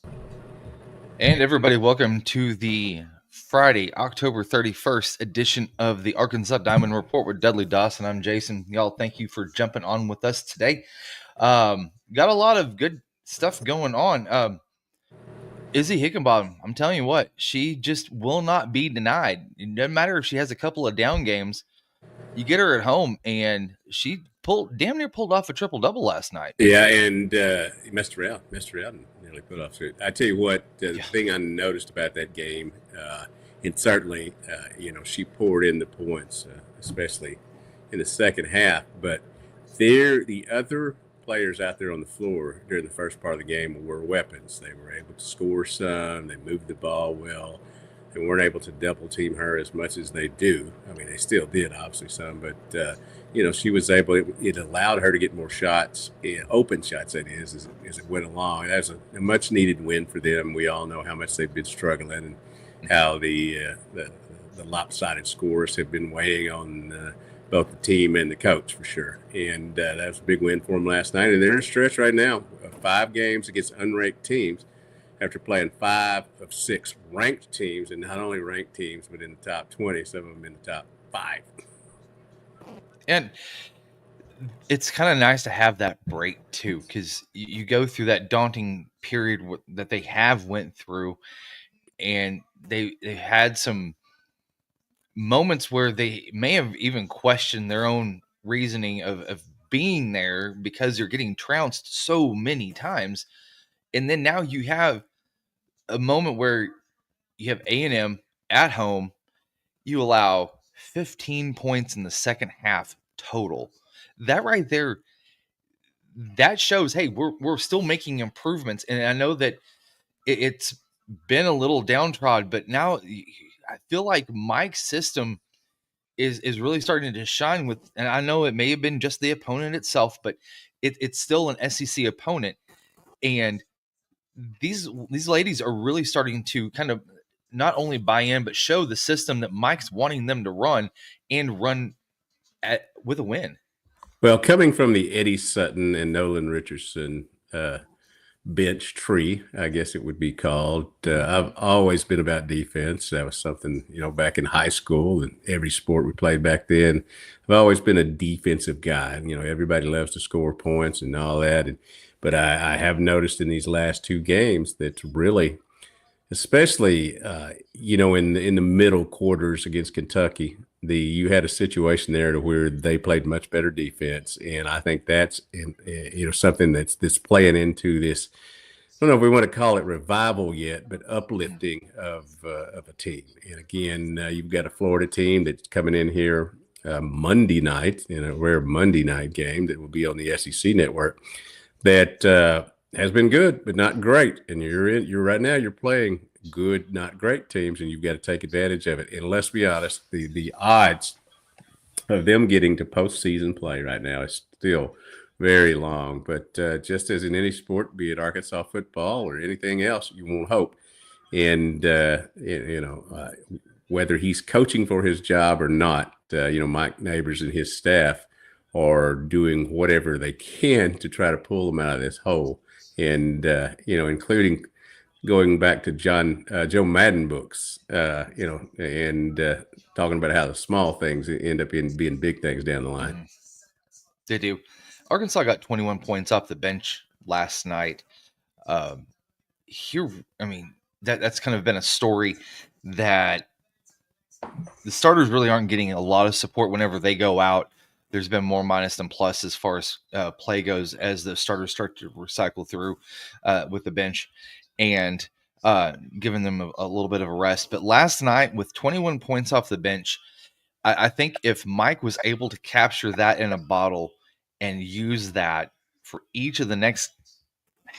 And everybody, welcome to the Friday, October 31st edition of the Arkansas Diamond Report with Dudley Dawson. I'm Jason. Y'all, thank you for jumping on with us today. Got a lot of good stuff going on. Izzy Hickenbottom, I'm telling you what, she just will not be denied. It doesn't matter if she has a couple of down games. You get her at home, and she damn near pulled off a triple double last night. Yeah, and he messed around, and nearly put off. So I tell you what, the Yeah. thing I noticed about that game, and certainly, she poured in the points, especially in the second half. But the other players out there on the floor during the first part of the game were weapons. They were able to score some. They moved the ball well. They weren't able to double team her as much as they do. I mean, they still did, obviously, some, but she was able. It allowed her to get more shots, open shots. That is, as it went along. That was a much needed win for them. We all know how much they've been struggling and how the lopsided scores have been weighing on both the team and the coach for sure. And that was a big win for them last night. And they're in a stretch right now, 5 games against unranked teams after playing 5 of 6 ranked teams, and not only ranked teams, but in the top 20, some of them in the top 5. And it's kind of nice to have that break too, because you go through that daunting period that they have went through, and they had some moments where they may have even questioned their own reasoning of being there because you're getting trounced so many times. And then now you have a moment where you have A&M at home. You allow 15 points in the second half total. That right there, that shows, hey, we're still making improvements. And I know that it's been a little downtrodden, but now I feel like Mike's system is really starting to shine with, and I know it may have been just the opponent itself, but it's still an SEC opponent. And these ladies are really starting to kind of not only buy in, but show the system that Mike's wanting them to run and run with a win. Well, coming from the Eddie Sutton and Nolan Richardson bench tree, I guess it would be called. I've always been about defense. That was something, back in high school and every sport we played back then. I've always been a defensive guy. Everybody loves to score points and all that. But I have noticed in these last 2 games that really, especially in the middle quarters against Kentucky, you had a situation there to where they played much better defense, and I think that's something that's playing into this. I don't know if we want to call it revival yet, but uplifting of a team. And again, you've got a Florida team that's coming in here Monday night in a rare Monday night game that will be on the SEC network. That has been good, but not great. And you're right now, you're playing good, not great teams, and you've got to take advantage of it. And let's be honest, the odds of them getting to postseason play right now is still very long. But just as in any sport, be it Arkansas football or anything else, you won't hope. And whether he's coaching for his job or not, Mike Neighbors and his staff are doing whatever they can to try to pull them out of this hole. And including going back to Joe Madden books, and talking about how the small things end up being big things down the line. They do. Arkansas got 21 points off the bench last night. Here, I mean, that's kind of been a story that the starters really aren't getting a lot of support whenever they go out. There's been more minus than plus as far as play goes as the starters start to recycle through with the bench and giving them a little bit of a rest. But last night, with 21 points off the bench, I think if Mike was able to capture that in a bottle and use that for each of the next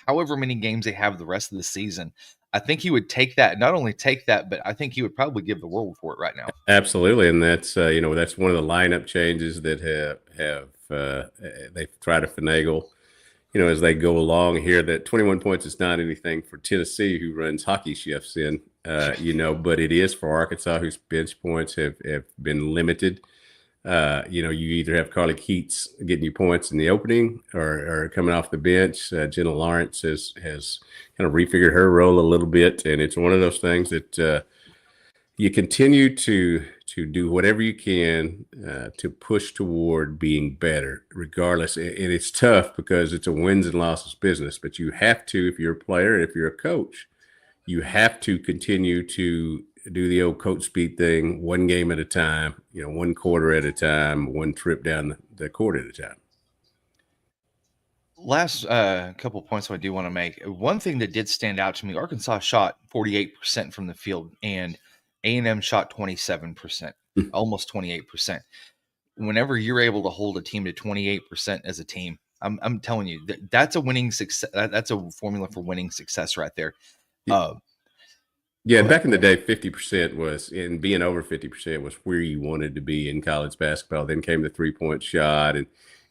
however many games they have the rest of the season, I think he would take that. Not only take that, but I think he would probably give the world for it right now. Absolutely, and that's that's one of the lineup changes that have they've tried to finagle, as they go along here. That 21 points is not anything for Tennessee, who runs hockey shifts but it is for Arkansas, whose bench points have been limited. You either have Carly Keats getting you points in the opening or coming off the bench. Jenna Lawrence has kind of refigured her role a little bit, and it's one of those things that you continue to do whatever you can to push toward being better, regardless. And it's tough because it's a wins and losses business, but you have to, if you're a player, if you're a coach, you have to continue to do the old coach speed thing, one game at a time, one quarter at a time, one trip down the court at a time. Last couple points I do want to make. One thing that did stand out to me: Arkansas shot 48% from the field, and A&M shot 27%, almost 28%. Whenever you're able to hold a team to 28% as a team, I'm telling you that's a winning success. That's a formula for winning success right there. Yeah, back in the day, 50% was, and being over 50% was where you wanted to be in college basketball. Then came the 3-point shot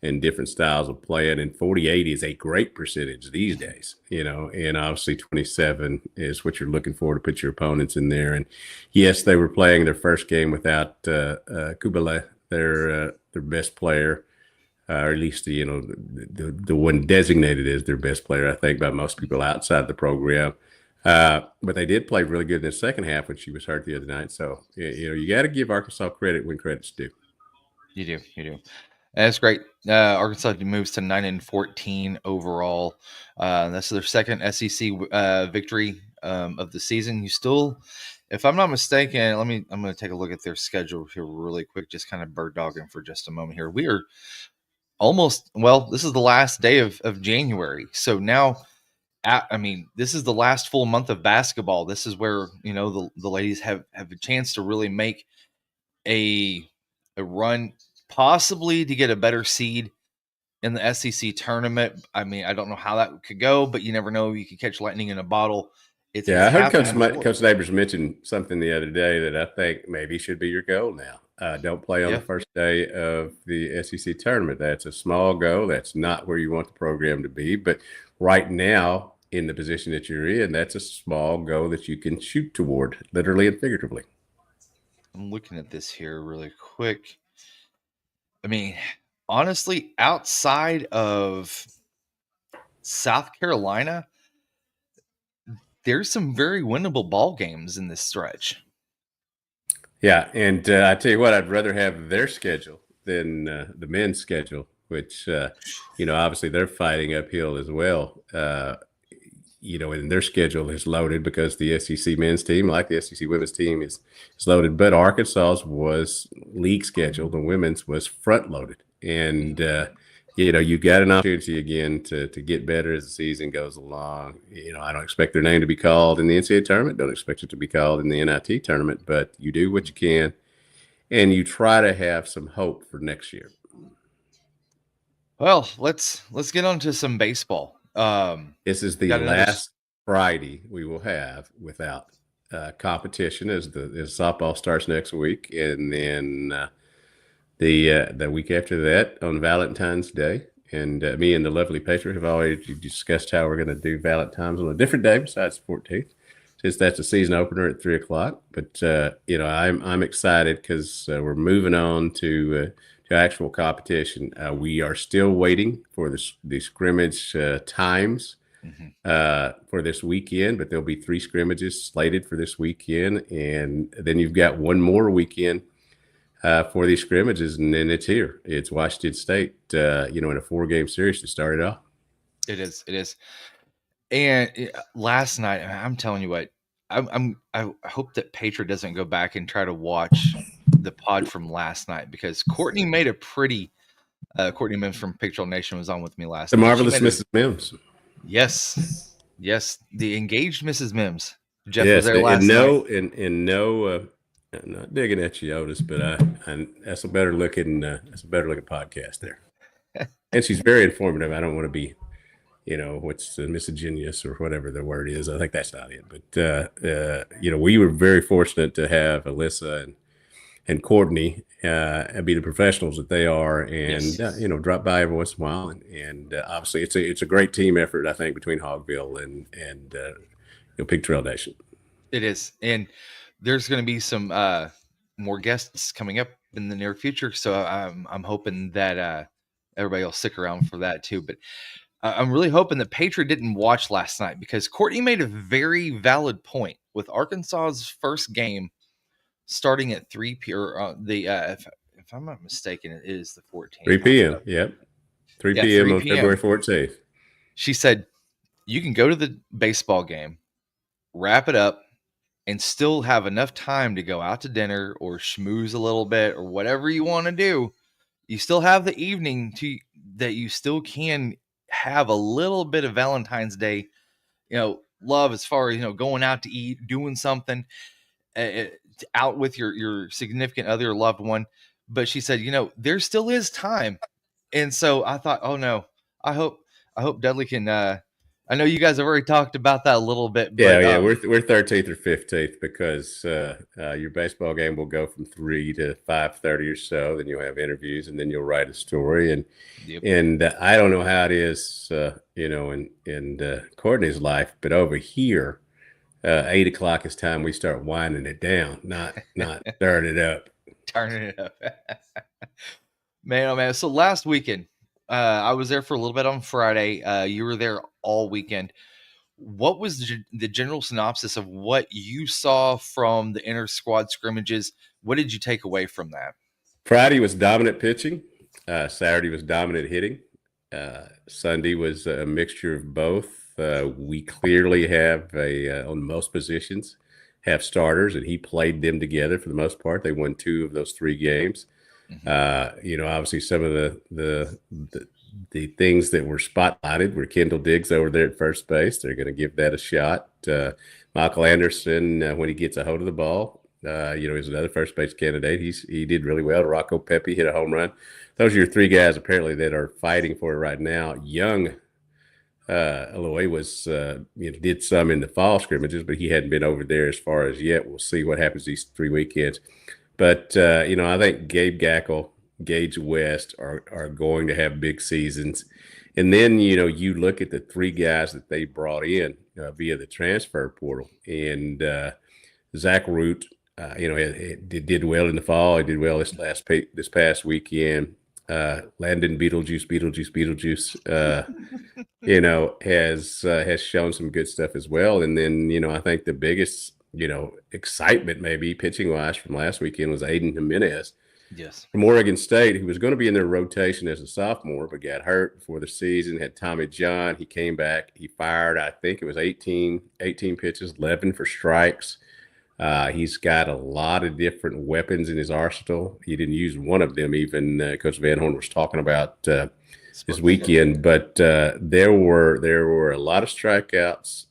and different styles of playing. And 48 is a great percentage these days, and obviously 27 is what you're looking for to put your opponents in there. And yes, they were playing their first game without Kubala, their best player, or at least the one designated as their best player, I think, by most people outside the program. But they did play really good in the second half when she was hurt the other night. So, you got to give Arkansas credit when credit's due. You do. That's great. Arkansas moves to 9-14 overall. That's their second SEC victory of the season. You still, if I'm not mistaken, I'm going to take a look at their schedule here really quick, just kind of bird dogging for just a moment here. We are this is the last day of January. So now, this is the last full month of basketball. This is where, the ladies have a chance to really make a run, possibly to get a better seed in the SEC tournament. I don't know how that could go, but you never know. You could catch lightning in a bottle. I heard Coach Neighbors mention something the other day that I think maybe should be your goal now. Don't play on the first day of the SEC tournament. That's a small goal. That's not where you want the program to be. But right now, in the position that you're in, that's a small goal that you can shoot toward, literally and figuratively. I'm looking at this here really quick. Honestly, outside of South Carolina, there's some very winnable ball games in this stretch. Yeah, and I tell you what, I'd rather have their schedule than the men's schedule, which, obviously they're fighting uphill as well. And their schedule is loaded because the SEC men's team, like the SEC women's team, is loaded. But Arkansas's was league scheduled, the women's was front loaded. And, you got an opportunity again to get better as the season goes along. I don't expect their name to be called in the NCAA tournament. Don't expect it to be called in the NIT tournament. But you do what you can, and you try to have some hope for next year. Well, let's get on to some baseball. This is the last Friday we will have without competition as softball starts next week, and then the week after that on Valentine's Day. And me and the lovely Patriot have already discussed how we're going to do Valentine's on a different day besides the 14th, since that's a season opener at 3:00. But I'm excited because we're moving on to actual competition. We are still waiting for the scrimmage times for this weekend, but there'll be 3 scrimmages slated for this weekend, and then you've got one more weekend for these scrimmages, and then it's here. It's Washington State, in a 4-game series to start it off. It is. And last night, I'm telling you what, I hope that Petra doesn't go back and try to watch the pod from last night, because Courtney made a pretty Courtney Mims from Pictorial Nation was on with me last night. The marvelous Mrs. Mims. Yes, the engaged Mrs. Mims. Jeff was there last night. I'm not digging at you, Otis, but that's a better looking podcast there. And she's very informative. I don't want to be, what's misogynist or whatever the word is. I think that's not it. But we were very fortunate to have Alyssa and Courtney be the professionals that they are, and drop by every once in a while. And obviously, it's a great team effort, I think, between Hogville and Pigtail Nation. It is, and there's going to be some more guests coming up in the near future. So I'm hoping that everybody will stick around for that too. But I'm really hoping that Patriot didn't watch last night, because Courtney made a very valid point with Arkansas's first game starting at 3 p. Or if I'm not mistaken, it is the 14th. 3 p.m. Yep. 3 Yeah, p.m. 3 on February p.m. 14th. She said you can go to the baseball game, wrap it up, and still have enough time to go out to dinner or schmooze a little bit or whatever you want to do. You still have the evening to that you still can have a little bit of Valentine's Day, love, as far as, going out to eat, doing something uh, out with your significant other, or loved one. But she said, there still is time. And so I thought, oh no, I hope I hope Dudley can. I know you guys have already talked about that a little bit, Yeah, but yeah, we're 13th or 15th because your baseball game will go from 3 to 5:30 or so. Then you'll have interviews, and then you'll write a story. And yep. and I don't know how it is, in Courtney's life, but over here, 8 o'clock is time we start winding it down, not stirring it up. Turning it up. Man, oh man. So last weekend, I was there for a little bit on Friday. You were there all weekend. What was the general synopsis of what you saw from the inter squad scrimmages? What did you take away from that? Friday was dominant pitching. Saturday was dominant hitting. Sunday was a mixture of both. We clearly have on most positions, have starters, and he played them together for the most part. They won 2 of those 3 games. Obviously some of the things that were spotlighted were Kendall Diggs over there at first base. They're going to give that a shot. Michael Anderson, when he gets a hold of the ball, he's another first base candidate. He did really well. Rocco Pepe hit a home run. Those are your 3 guys apparently that are fighting for it right now. Young Aloy was did some in the fall scrimmages, but he hadn't been over there as far as yet. We'll see what happens these 3 weekends. But I think Gabe Gackle, Gage West are going to have big seasons. And then you look at the 3 guys that they brought in via the transfer portal, and Zach Root, did well in the fall. He did well this past weekend. Landon Beetlejuice, has shown some good stuff as well. And then I think the biggest excitement maybe pitching wise from last weekend was Aiden Jimenez Yes. from Oregon State, who was going to be in their rotation as a sophomore, but got hurt before the season, had Tommy John. He came back. He fired, I think it was 18 pitches, 11 for strikes. He's got a lot of different weapons in his arsenal. He didn't use one of them, even Coach Van Horn was talking about this weekend. But there were a lot of strikeouts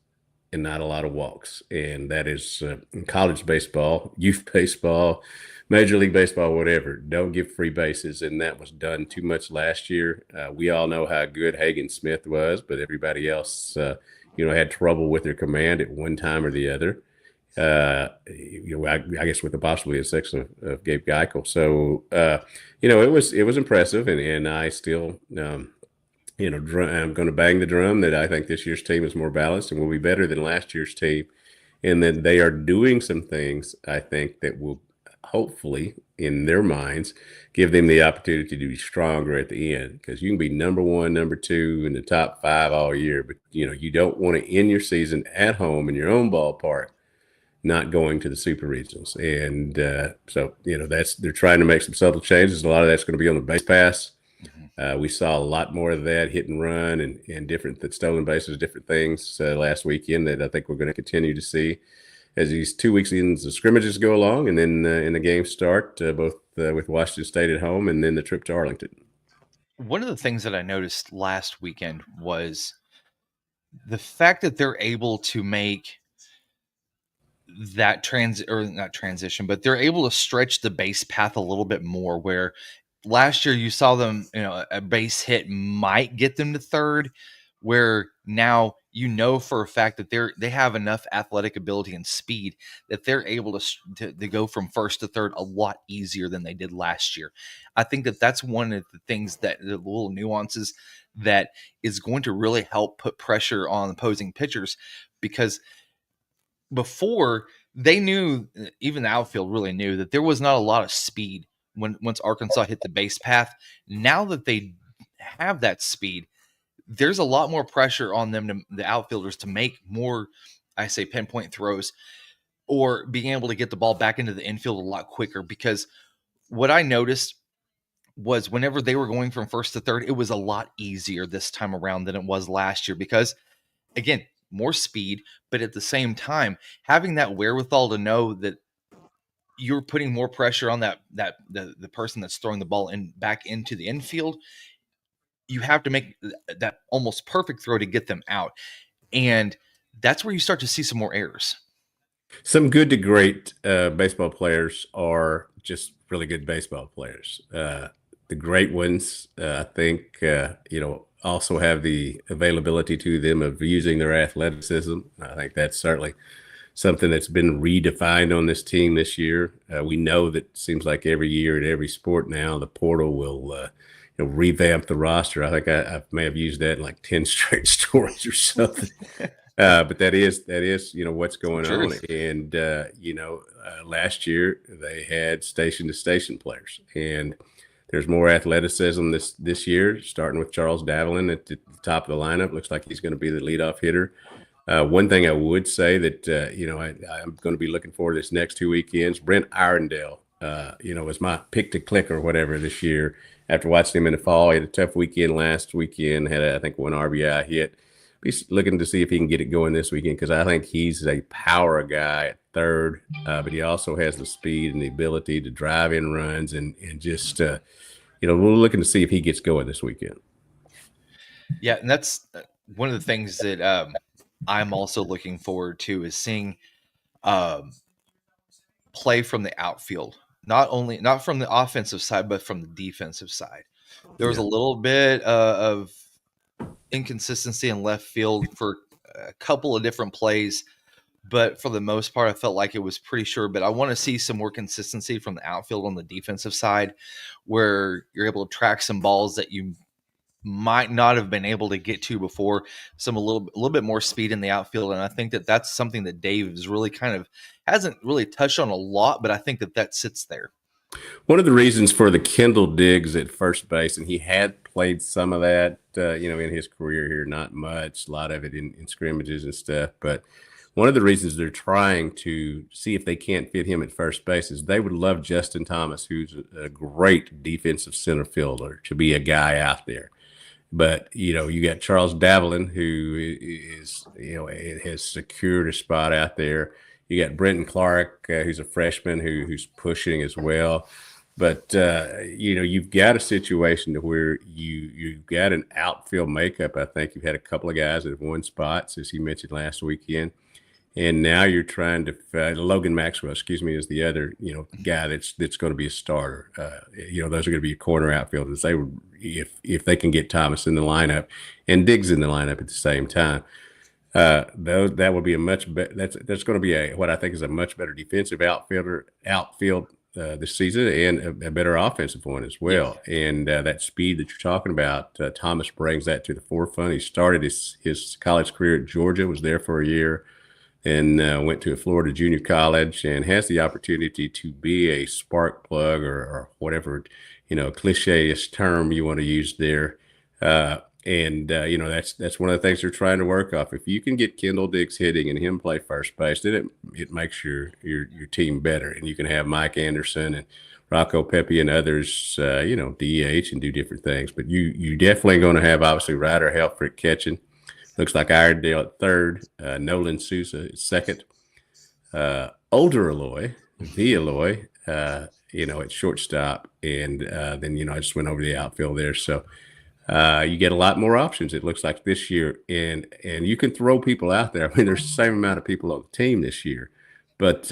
and not a lot of walks. And that is in college baseball, youth baseball, Major League Baseball, whatever. Don't give free bases. And that was done too much last year. We all know how good Hagen Smith was, but everybody else, had trouble with their command at one time or the other. I guess with the possibly a section of Gabe Geichel. So, it was impressive. And I still, I'm going to bang the drum that I think this year's team is more balanced and will be better than last year's team. And that they are doing some things, I think, that will hopefully, in their minds, give them the opportunity to be stronger at the end. Because you can be number 1, number 2 in the top 5 all year, but you don't want to end your season at home in your own ballpark not going to the super regionals. And so they're trying to make some subtle changes. A lot of that's going to be on the base pass. We saw a lot more of that hit and run and different stolen bases, different things last weekend that I think we're going to continue to see as these 2 weeks in the scrimmages go along, and then in the games start, both with Washington State at home and then the trip to Arlington. One of the things that I noticed last weekend was the fact that they're able to make that not transition, but they're able to stretch the base path a little bit more, where last year you saw them, a base hit might get them to third, where now for a fact that they have enough athletic ability and speed that they're able to go from first to third a lot easier than they did last year. I think that that's one of the things, that the little nuances that is going to really help put pressure on opposing pitchers, because before, they knew, even the outfield really knew, that there was not a lot of speed once Arkansas hit the base path. Now that they have that speed, there's a lot more pressure on them, the outfielders, to make more, I say, pinpoint throws, or being able to get the ball back into the infield a lot quicker. Because what I noticed was whenever they were going from first to third, it was a lot easier this time around than it was last year because, again, more speed, but at the same time, having that wherewithal to know that you're putting more pressure on the person that's throwing the ball in back into the infield. You have to make that almost perfect throw to get them out, and that's where you start to see some more errors. Some good to great baseball players are just really good baseball players. The great ones, I think, also have the availability to them of using their athleticism. I think that's certainly something that's been redefined on this team this year. We know that it seems like every year in every sport now, the portal will revamp the roster. I think I may have used that in like 10 straight stories or something. But that is what's going on. And last year they had station to station players, and there's more athleticism this year, starting with Charles Davalin at the top of the lineup. Looks like he's going to be the leadoff hitter. One thing I would say that I'm going to be looking forward to this next 2 weekends. Brent Irondale, was my pick to click or whatever this year. After watching him in the fall, he had a tough weekend last weekend. Had I think one RBI hit. He's looking to see if he can get it going this weekend because I think he's a power guy at third, but he also has the speed and the ability to drive in runs and just we're looking to see if he gets going this weekend. Yeah, and that's one of the things that I'm also looking forward to is seeing play from the outfield, not from the offensive side, but from the defensive side. There was a little bit of inconsistency in left field for a couple of different plays, but for the most part, I felt like it was pretty sure. But I want to see some more consistency from the outfield on the defensive side, where you're able to track some balls that you might not have been able to get to before. A little bit more speed in the outfield, and I think that that's something that Dave is really hasn't really touched on a lot, but I think that sits there. One of the reasons for the Kendall Diggs at first base, and he had played some of that, in his career here, not much, a lot of it in scrimmages and stuff, but one of the reasons they're trying to see if they can't fit him at first base is they would love Justin Thomas, who's a great defensive center fielder, to be a guy out there. But you got Charles Davalin, who is has secured a spot out there. You got Brenton Clark, who's a freshman who's pushing as well. But you've got a situation to where you've got an outfield makeup. I think you've had a couple of guys that have won spots, as you mentioned last weekend. And now you're trying to Logan Maxwell, excuse me, is the other guy that's going to be a starter. Those are going to be corner outfielders. They would, if they can get Thomas in the lineup and Diggs in the lineup at the same time, that would be a much better. That's going to be what I think is a much better defensive outfield this season, and a better offensive one as well. Yeah. And that speed that you're talking about, Thomas brings that to the forefront. He started his college career at Georgia, was there for a year, and went to a Florida junior college, and has the opportunity to be a spark plug or whatever, cliche-ish term you want to use there. That's one of the things they're trying to work off. If you can get Kendall Diggs hitting and him play first base, then it makes your team better, and you can have Mike Anderson and Rocco Pepe and others, DH and do different things. But you definitely going to have obviously Ryder Helfrich catching. Looks like Irondale at third, Nolan Sousa at second, Older Aloy, at shortstop, and then I just went over the outfield there. So you get a lot more options, it looks like, this year, and you can throw people out there. I mean, there's the same amount of people on the team this year, but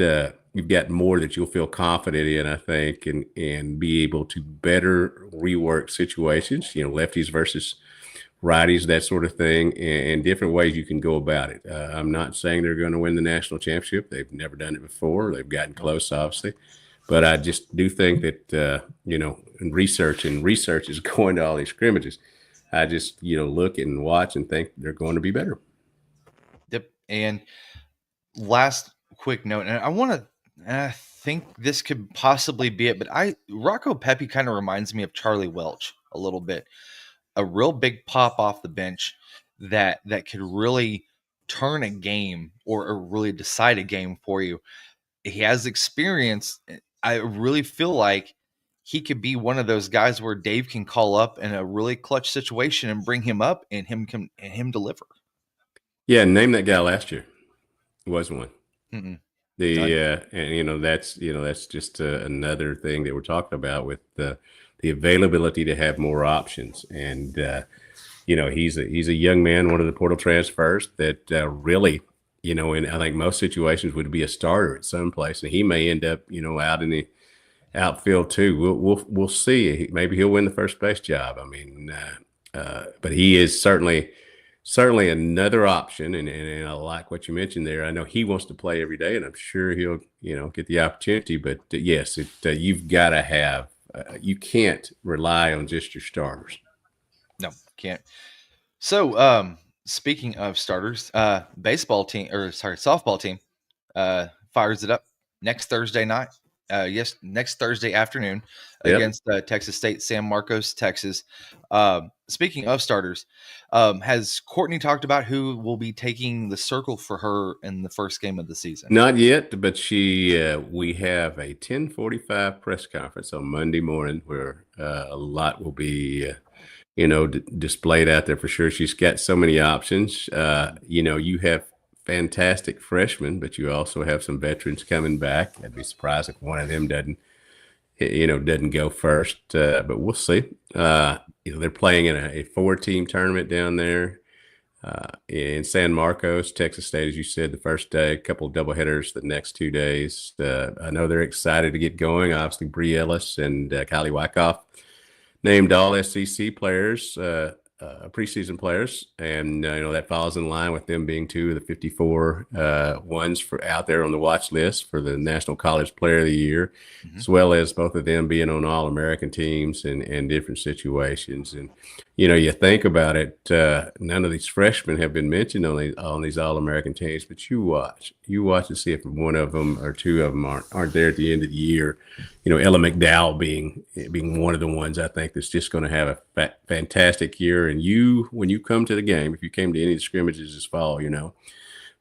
you've got more that you'll feel confident in, I think, and be able to better rework situations, lefties versus righties, that sort of thing, and different ways you can go about it. I'm not saying they're going to win the national championship. They've never done it before. They've gotten close, obviously. But I just do think that, in research is going to all these scrimmages. I just, look and watch and think they're going to be better. Yep. And last quick note, and I want to I think this could possibly be it, but Rocco Pepe kind of reminds me of Charlie Welch a little bit. A real big pop off the bench that could really turn a game or really decide a game for you. He has experience. I really feel like he could be one of those guys where Dave can call up in a really clutch situation and bring him up and him deliver. Yeah, name that guy last year. Was one. Mm-mm. None. And that's just another thing that we're talking about with the availability to have more options. And he's a young man, one of the portal transfers that really, in I think most situations would be a starter at some place, and he may end up, out in the outfield too. We'll see. Maybe he'll win the first base job. I mean, but he is certainly another option, and I like what you mentioned there. I know he wants to play every day, and I'm sure he'll get the opportunity. But yes, you've got to have. You can't rely on just your starters. No, can't. So, speaking of starters, baseball team or sorry, softball team fires it up next Thursday night. Yes, next Thursday afternoon Yep. against Texas State, San Marcos, Texas. Speaking of starters, has Courtney talked about who will be taking the circle for her in the first game of the season? Not yet, but we have a 10:45 press conference on Monday morning where a lot will be, displayed out there for sure. She's got so many options. You have fantastic freshmen, but you also have some veterans coming back. I'd be surprised if one of them doesn't go first, but we'll see. They're playing in a four-team tournament down there in San Marcos, Texas State, as you said, the first day, a couple of doubleheaders the next 2 days. I know they're excited to get going. Obviously, Bree Ellis and Kylie Wyckoff named all SEC players, preseason players, and that falls in line with them being two of the 54 ones for out there on the watch list for the National College Player of the Year, Mm-hmm. as well as both of them being on All-American teams and different situations. And you think about it, none of these freshmen have been mentioned on these All-American teams, but you watch and see if one of them or two of them aren't there at the end of the year. Ella McDowell being one of the ones I think that's just going to have a fantastic year. And when you come to the game, if you came to any of the scrimmages this fall,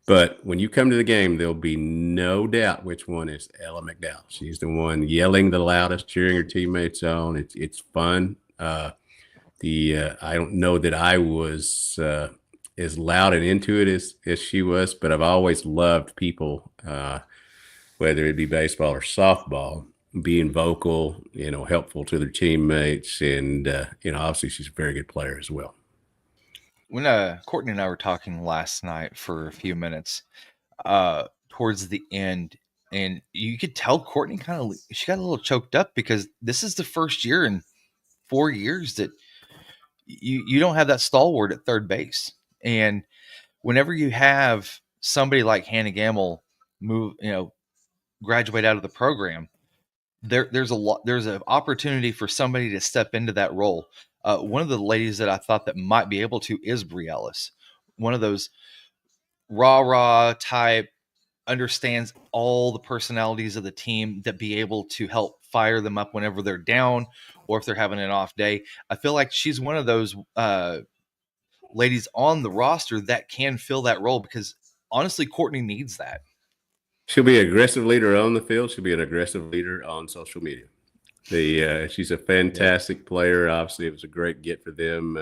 but when you come to the game, there'll be no doubt which one is Ella McDowell. She's the one yelling the loudest, cheering her teammates on. It's fun. I don't know that I was as loud and into it as she was, but I've always loved people, whether it be baseball or softball, being vocal, helpful to their teammates, and obviously she's a very good player as well. When Courtney and I were talking last night for a few minutes, towards the end, and you could tell Courtney she got a little choked up because this is the first year in 4 years that you don't have that stalwart at third base. And whenever you have somebody like Hannah Gamble move, graduate out of the program, there's an opportunity for somebody to step into that role. One of the ladies that I thought that might be able to is Brie Ellis, one of those rah type, understands all the personalities of the team that be able to help fire them up whenever they're down or if they're having an off day. I feel like she's one of those ladies on the roster that can fill that role because honestly, Courtney needs that. She'll be an aggressive leader on the field. She'll be an aggressive leader on social media. She's a Yep. fantastic player. Obviously, it was a great get for them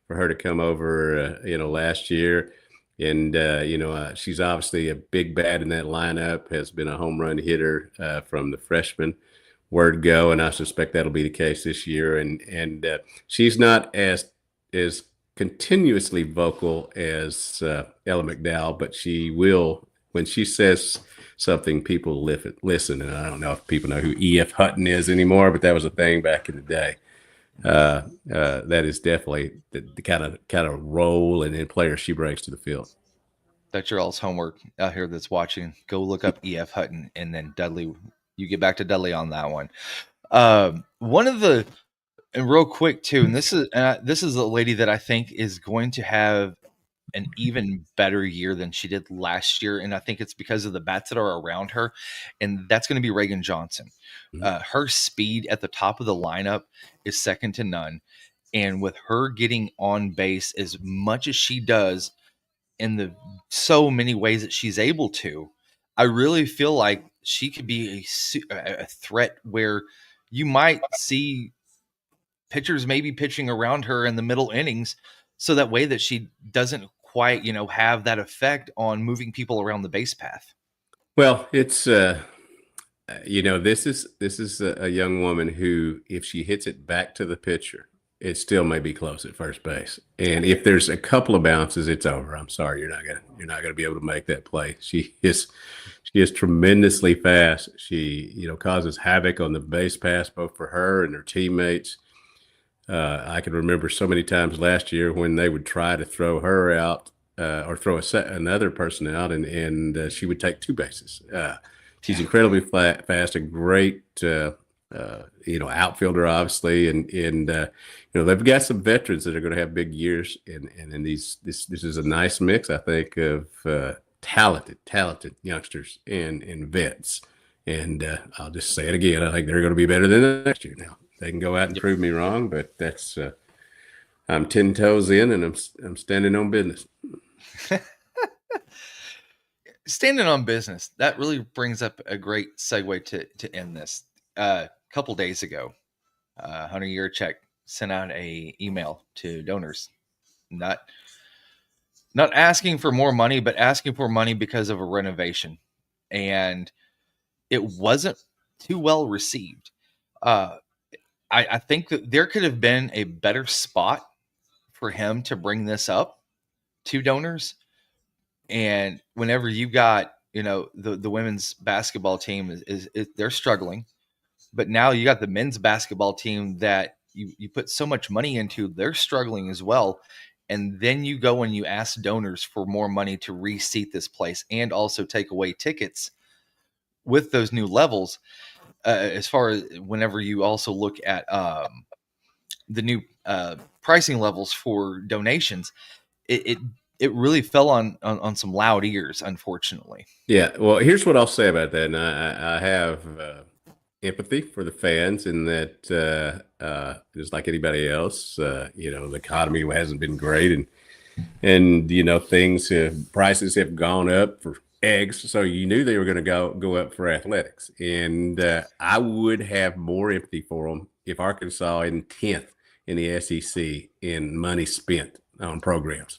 for her to come over, last year. And she's obviously a big bat in that lineup. Has been a home run hitter from the freshman word go, and I suspect that'll be the case this year. And she's not as continuously vocal as Ella McDowell, but she will when she says something, people listen. And I don't know if people know who E.F. Hutton is anymore, but that was a thing back in the day. That is definitely the kind of role and player she brings to the field. That's your all's homework out here that's watching. Go look up E.F. Hutton and then Dudley. You get back to Dudley on that one. One of the and real quick too, and this is a lady that I think is going to have an even better year than she did last year, and I think it's because of the bats that are around her, and that's going to be Reagan Johnson. Her speed at the top of the lineup is second to none, and with her getting on base as much as she does in the so many ways that she's able to, I really feel like she could be a threat where you might see pitchers maybe pitching around her in the middle innings, so that way that she doesn't quite, have that effect on moving people around the base path. Well, it's this is a young woman who, if she hits it back to the pitcher, it still may be close at first base. And if there's a couple of bounces, it's over. I'm sorry, you're not gonna be able to make that play. She is tremendously fast. She causes havoc on the base pass, both for her and her teammates. I can remember so many times last year when they would try to throw her out, or throw another person out, and she would take two bases. She's incredibly fast, a great outfielder, obviously, and they've got some veterans that are going to have big years, and this is a nice mix, I think, of talented youngsters and vets. And I'll just say it again, I think they're going to be better than the next year. Now they can go out and prove me wrong, but that's I'm 10 toes in, and I'm standing on business. Standing on business, that really brings up a great segue to end this. A couple days ago, Hunter Yurchek sent out a email to donors, not asking for more money, but asking for money because of a renovation, and it wasn't too well received. I think that there could have been a better spot for him to bring this up to donors. And whenever you got, the women's basketball team is they're struggling, but now you got the men's basketball team that you put so much money into, they're struggling as well. And then you go and you ask donors for more money to reseat this place and also take away tickets with those new levels. As far as whenever you also look at the new pricing levels for donations, it really fell on some loud ears, unfortunately. Yeah, well, here's what I'll say about that, and I have empathy for the fans in that, just like anybody else, the economy hasn't been great, and prices have gone up for eggs, so you knew they were going to go up for athletics, and I would have more empathy for them if Arkansas in 10th in the SEC in money spent on programs.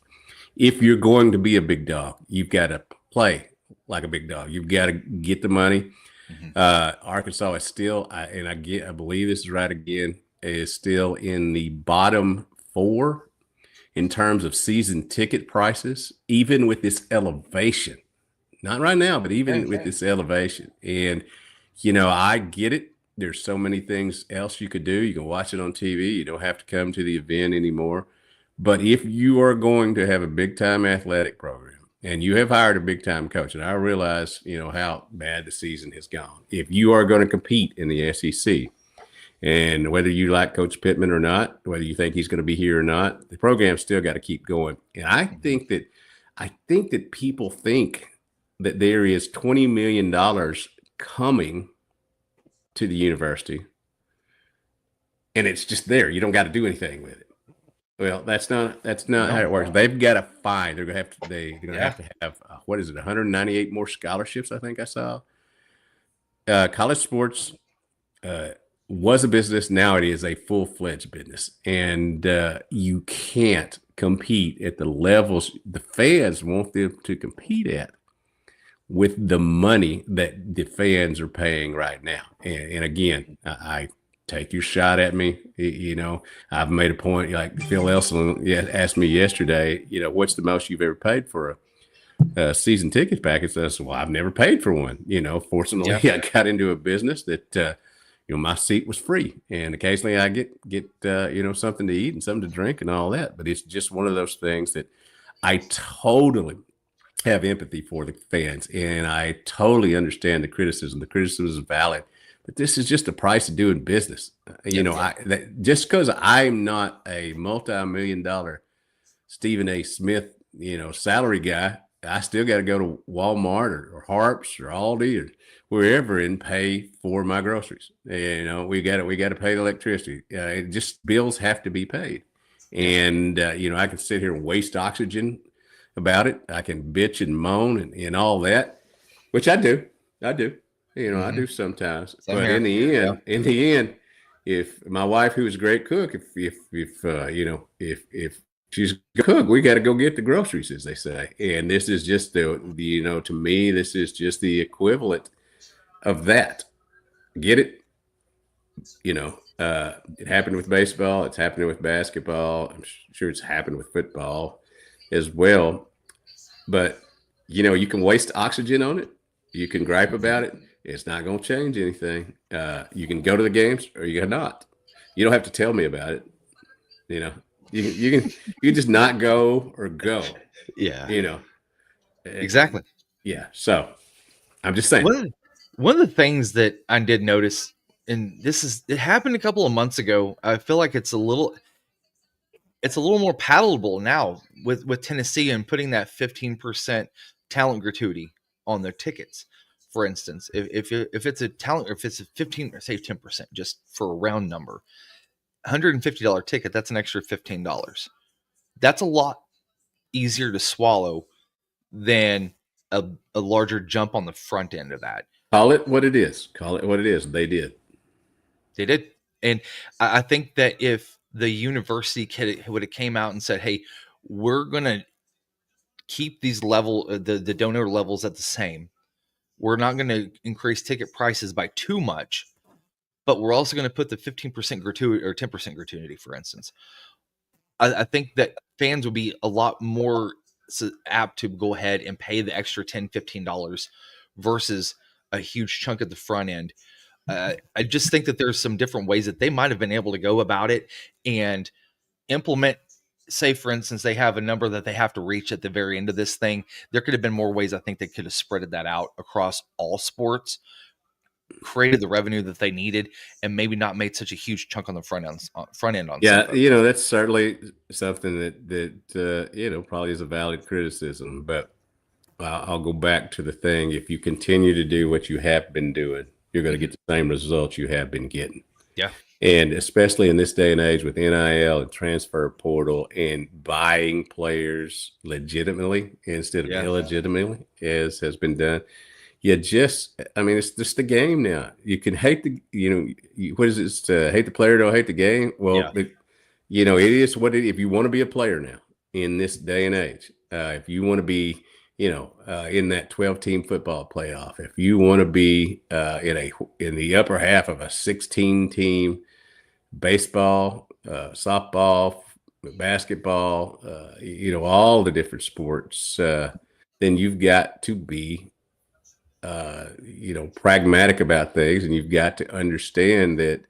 If you're going to be a big dog, you've got to play like a big dog. You've got to get the money. Arkansas is still, I believe this is right again, is still in the bottom 4 in terms of season ticket prices, even with this elevation. Not right now, but even with this elevation. And, I get it. There's so many things else you could do. You can watch it on TV. You don't have to come to the event anymore. But if you are going to have a big-time athletic program, and you have hired a big-time coach, and I realize, how bad the season has gone. If you are going to compete in the SEC, and whether you like Coach Pittman or not, whether you think he's going to be here or not, the program's still got to keep going. And I think that people think that there is $20 million coming to the university, and it's just there. You don't got to do anything with it. Well, that's not how it works. They've got to find. They're going to have to have what is it? 198 more scholarships, I think I saw. College sports was a business. Now it is a full-fledged business, and you can't compete at the levels the fans want them to compete at with the money that the fans are paying right now. And again, I take your shot at me. I've made a point, like Phil Elson asked me yesterday, what's the most you've ever paid for a season ticket package? I said, well, I've never paid for one. Fortunately, I got into a business that, my seat was free. And occasionally I get something to eat and something to drink and all that. But it's just one of those things that I totally have empathy for the fans. And I totally understand the criticism. The criticism is valid. But this is just the price of doing business. Just because I'm not a multi-million-dollar Stephen A. Smith, salary guy, I still got to go to Walmart or Harps or Aldi or wherever and pay for my groceries. We got to pay the electricity. It just bills have to be paid. Yeah. And I can sit here and waste oxygen about it. I can bitch and moan and all that, which I do. I do. I Hmm. do sometimes. Same But here. Yeah. in the end, if my wife, who's a great cook, if she's a cook, we got to go get the groceries, as they say. And this is just to me, this is just the equivalent of that. Get it? It happened with baseball. It's happening with basketball. I'm sure it's happened with football as well. But you can waste oxygen on it. You can gripe about it. It's not going to change anything. You can go to the games or you cannot. You don't have to tell me about it. You know, you can just not go or go. Yeah. You know, Exactly. yeah. So I'm just saying. One of the things that I did notice, and it happened a couple of months ago. I feel like it's a little more palatable now with Tennessee and putting that 15% talent gratuity on their tickets. For instance, if it's a talent, or if it's a 15 or say 10%, just for a round number, $150 ticket, that's an extra $15. That's a lot easier to swallow than a larger jump on the front end of that. Call it what it is. Call it what it is. They did. They did. And I think that if the university would have came out and said, hey, we're going to keep these the donor levels at the same. We're not going to increase ticket prices by too much, but we're also going to put the 15% gratuity or 10% gratuity, for instance. I think that fans would be a lot more apt to go ahead and pay the extra $10, $15 versus a huge chunk at the front end. I just think that there's some different ways that they might have been able to go about it and implement. Say, for instance, they have a number that they have to reach at the very end of this thing. There could have been more ways. I think they could have spreaded that out across all sports, created the revenue that they needed, and maybe not made such a huge chunk on the front end on some Yeah, folks. that's certainly something that probably is a valid criticism. But I'll go back to the thing. If you continue to do what you have been doing, you're going to Mhm. get the same results you have been getting. Yeah. And especially in this day and age with NIL and transfer portal and buying players legitimately instead of Yeah. illegitimately, as has been done, it's just the game now. You can hate what is it? Hate the player, don't hate the game. Well, Yeah. it is if you want to be a player now in this day and age, if you want to be, in that 12-team football playoff, if you want to be in the upper half of a 16-team baseball, softball, basketball, all the different sports, then you've got to be pragmatic about things, and you've got to understand that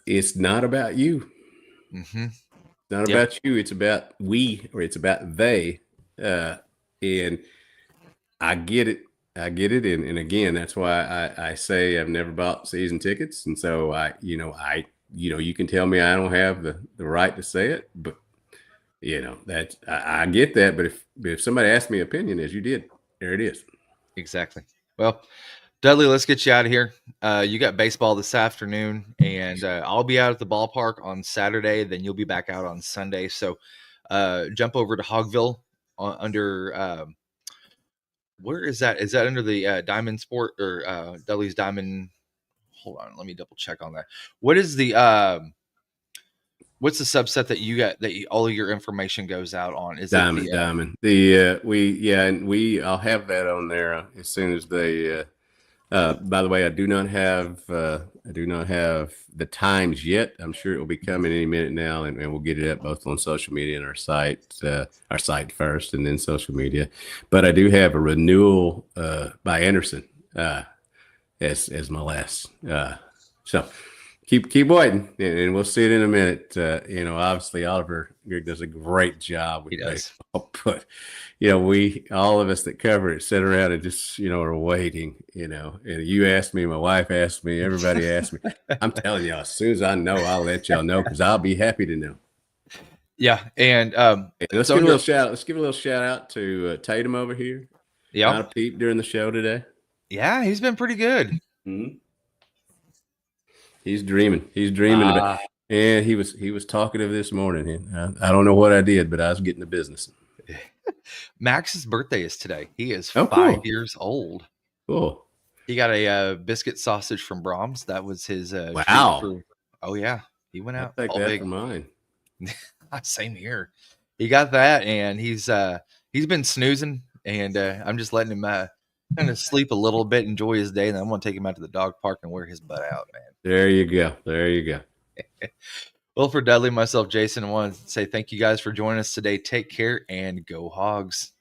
it's not about you. Hmm. It's not Yeah. about you. It's about we, or it's about they. And I get it. I get it. And again, that's why I say I've never bought season tickets. And so you can tell me I don't have the right to say it, but I get that. But if somebody asked me opinion, as you did, there it is. Exactly. Well, Dudley, let's get you out of here. You got baseball this afternoon, and I'll be out at the ballpark on Saturday. Then you'll be back out on Sunday. So jump over to Hogville under where is that? Is that under the Diamond Sport or Dudley's Diamond? Hold on, let me double check on that. What is the what's the subset that you got that all of your information goes out on? Is it the Diamond. I'll have that on there as soon as they. By the way, I do not have the times yet. I'm sure it will be coming any minute now, and we'll get it up both on social media and our site first, and then social media. But I do have a renewal by Anderson as my last. So keep waiting, and we'll see it in a minute. Obviously Oliver does a great job with he does? baseball, but we all of us that cover it sit around and just are waiting. And you asked me, my wife asked me, everybody asked me. I'm telling y'all, as soon as I know, I'll let y'all know because I'll be happy to know. Yeah, and Let's so give a little shout. Let's give a little shout out to Tatum over here. yeah, Not a peep during the show today. yeah, he's been pretty good. Mhm. He's dreaming. He's dreaming about. Uh, And he was talkative this morning. And I don't know what I did, but I was getting the business. Max's birthday is today. He is Oh, 5 years old. cool. He got a biscuit sausage from Brahms. That was his treat Wow. for. Oh yeah, he went I'll out take all that big. for mine. Same here. He got that, and he's been snoozing, and I'm just letting him kind of sleep a little bit, enjoy his day, and then I'm gonna take him out to the dog park and wear his butt out, man. There you go. There you go. Well, for Dudley, myself, Jason, I want to say thank you guys for joining us today. Take care and go Hogs.